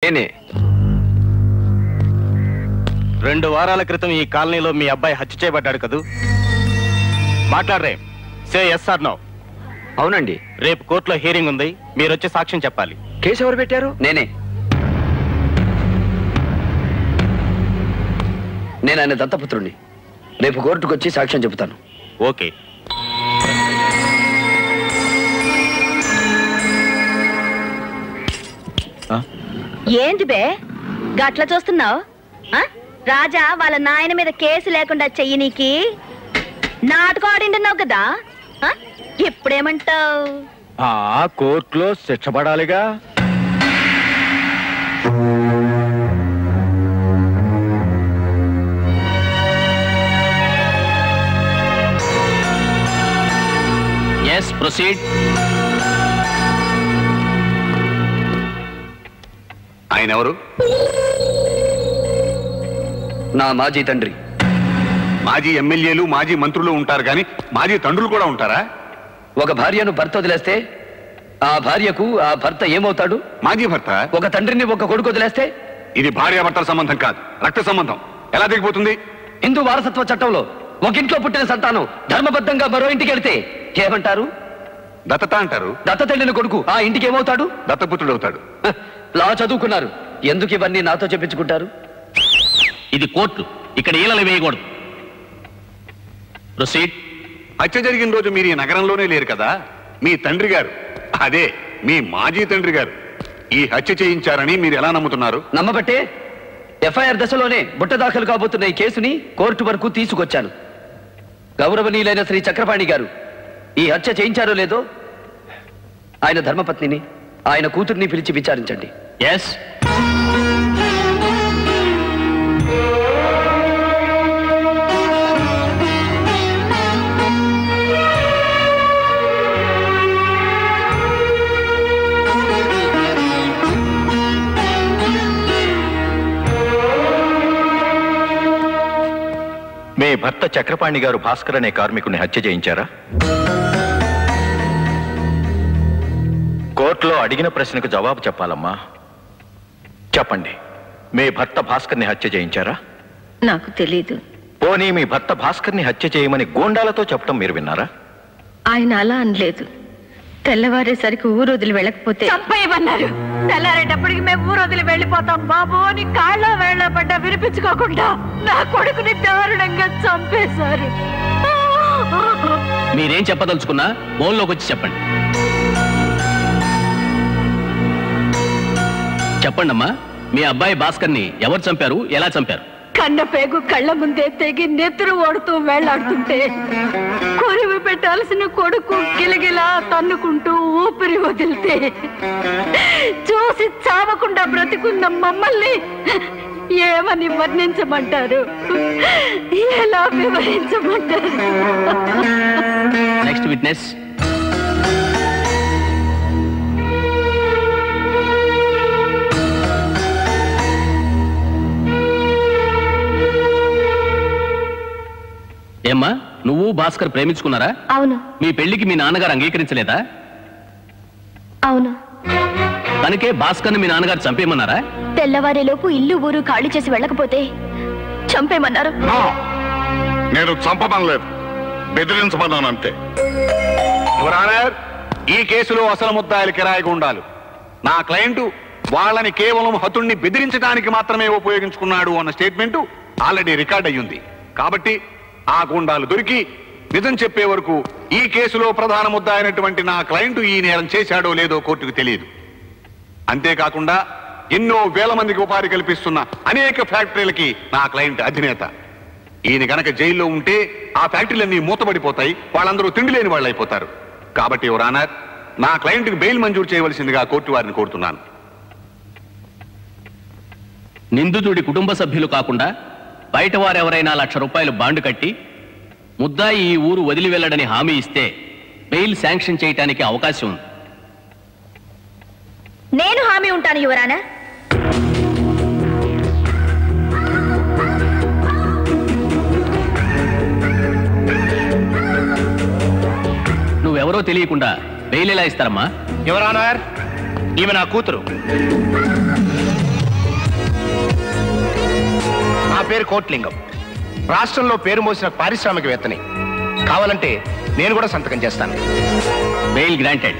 నేనే. 2 వారాల క్రితం ఈ కాలనీలో మీ అబ్బాయి హత్య చేయబడ్డాడు కదూ? మాట్లాడరే. Say yes or no. అవునండి. రేపు కోర్టులో హియరింగ్ ఉంది, మీరు వచ్చి సాక్ష్యం చెప్పాలి. కేసు ఎవరు పెట్టారు? నేనే ఆయన దత్తపుత్రుణ్ణి. రేపు కోర్టుకు వచ్చి సాక్ష్యం చెబుతాను. ఓకే. ఏంటి బే గట్ల చూస్తున్నావు? రాజా వాళ్ళ నాయన మీద కేసు లేకుండా చెయ్యనీకి నాటకం ఆడింటున్నావు కదా, ఇప్పుడేమంటావు? కోర్టులో శిక్ష పడాలిగా. Yes, proceed. ఆయన ఎవరు? నా మాజీ తండ్రి. మాజీ ఎమ్మెల్యేలు, మాజీ మంత్రులు ఉంటారు కానీ మాజీ తండ్రులు కూడా ఉంటారా? ఒక భార్యను భర్త వదిలేస్తే ఆ భార్యకు ఆ భర్త ఏమవుతాడు? మాజీ భర్త. ఒక తండ్రిని ఒక కొడుకు వదిలేస్తే? ఇది భార్యాభర్తల సంబంధం కాదు, రక్త సంబంధం. ఎలా దిగిపోతుంది? హిందూ వారసత్వ చట్టంలో ఒక ఇంట్లో పుట్టిన సంతానం ధర్మబద్ధంగా మరో ఇంటికి వెళ్తే ఏమంటారు? దత్తత అంటారు. దత్తత వెళ్ళిన కొడుకు ఆ ఇంటికి ఏమవుతాడు? దత్తపుత్రుడు అవుతాడు. లా చదువుకున్నారు, ఎందుకు ఇవన్నీ నాతో చెప్పించుకుంటారు? ఇది కోర్టు, ఇక్కడ ఈలలు వేయకూడదు. ప్రొసీడ్. హత్య జరిగిన రోజు మీరు ఈ నగరంలోనే లేరు కదా. మీ తండ్రి గారు, అదే మీ మాజీ తండ్రి గారు ఈ హత్య చేయించారని మీరు ఎలా నమ్ముతున్నారు? నమ్మబట్టే ఎఫ్ఐఆర్ దశలోనే బుట్ట దాఖలు కాబోతున్న ఈ కేసుని కోర్టు వరకు తీసుకొచ్చాను. గౌరవనీయులైన శ్రీ చక్రపాణి గారు ఈ హత్య చేయించారో లేదో ఆయన ధర్మపత్నిని, ఆయన కూతుర్ని పిలిచి విచారించండి. ఎస్. మీ భర్త చక్రపాణి గారు భాస్కర్ అనే కార్మికుని హత్య చేయించారా? కోర్టులో అడిగిన ప్రశ్నకు జవాబు చెప్పాలమ్మా. చెప్పండి, మీ భర్త భాస్కర్ని హత్య చేయించారా? నాకు తెలీదు. పోనీ మీ భర్త భాస్కర్ని హత్య చేయమని గూండాలతో చెప్పడం మీరు విన్నారా? ఆయన అలా అనలేదు. తెల్లవారేసరికి ఊరు వదిలి వెళ్ళకపోతే చంపేయమన్నారు. తెల్లారేటప్పటికి మేము ఊరు వదిలి వెళ్ళిపోతాం బాబు అని కాళ్ళ వేళ్ళ పడ్డా వినిపించుకోకుండా నా కొడుకుని దారుణంగా చంపేశారు. మీరేం చెప్పదలుచుకున్నా బోన్లోకి వచ్చి చెప్పండి. చెప్పండమ్మా, మీ అబ్బాయి భాస్కర్ని ఎవరు చంపారు, ఎలా చంపారు? కన్న పేగు కళ్ళ ముందే తెగి నెత్తురు ఓడుతూ వేళ్లాడుతుంటే కొరివి పెట్టాల్సిన కొడుకు గిలగిలా తన్నుకుంటూ ఊపిరి వదిలితే చూసి చావకుండా బ్రతికున్న మమ్మల్ని ఏమని వర్ణించమంటారు, ఎలా వివరించమంటారు? Next witness. ఏమ్మా, నువ్వు భాస్కర్ ప్రేమించుకున్నారా? అవును. మీ పెళ్లికి మీ నాన్నగారు అంగీకరించలేదా? అవును. తనకే భాస్కర్ని మీ నాన్నగారు చంపేయమన్నారా? తెల్లవారేలోపు ఇల్లు ఊరు ఖాళీ చేసి వెళ్ళకపోతే చంపేయమన్నారు. నేను చంపమనలేదు, బెదిరించమన్నాను అంతే. ఈ కేసులో అసలు ముద్దాయిలు కిరాయి గుండాలు. నా క్లయింట్ వాళ్ళని కేవలం హతుణ్ణి బెదిరించడానికి మాత్రమే ఉపయోగించుకున్నాడు అన్న స్టేట్మెంట్ ఆల్రెడీ రికార్డ్ అయ్యింది. కాబట్టి ఆ గుండాలు దొరికి నిజం చెప్పే వరకు ఈ కేసులో ప్రధాన ముద్ద అయినటువంటి నా క్లయింట్ ఈ నేరం చేశాడో లేదో కోర్టుకు తెలియదు. అంతేకాకుండా ఎన్నో వేల మందికి ఉపాధి కల్పిస్తున్న అనేక ఫ్యాక్టరీలకి నా క్లయింట్ అధినేత. ఈయన గనక జైల్లో ఉంటే ఆ ఫ్యాక్టరీలన్నీ మూతపడిపోతాయి, వాళ్ళందరూ తిండి లేని వాళ్ళు అయిపోతారు. కాబట్టి యువర్ ఆనర్, నా క్లయింట్కి బెయిల్ మంజూరు చేయవలసిందిగా కోర్టు వారిని కోరుతున్నాను. నిందితుడి కుటుంబ సభ్యులు కాకుండా బయట వారెవరైనా ₹1,00,000 బాండ్ కట్టి ముద్దాయి ఈ ఊరు వదిలి వెళ్ళడని హామీ ఇస్తే బెయిల్ శాంక్షన్ చేయడానికి అవకాశం ఉంది. నేను హామీ ఉంటాను యువరానా. నువ్వెవరో తెలియకుండా బెయిల్ ఎలా ఇస్తారమ్మా? యువర్ ఆనర్, ఈమె నా కూతురు. పేరు కోట్లింగం. రాష్ట్రంలో పేరు మోసిన పారిశ్రామికవేత్తని. కావాలంటే నేను కూడా సంతకం చేస్తాను. Bail granted.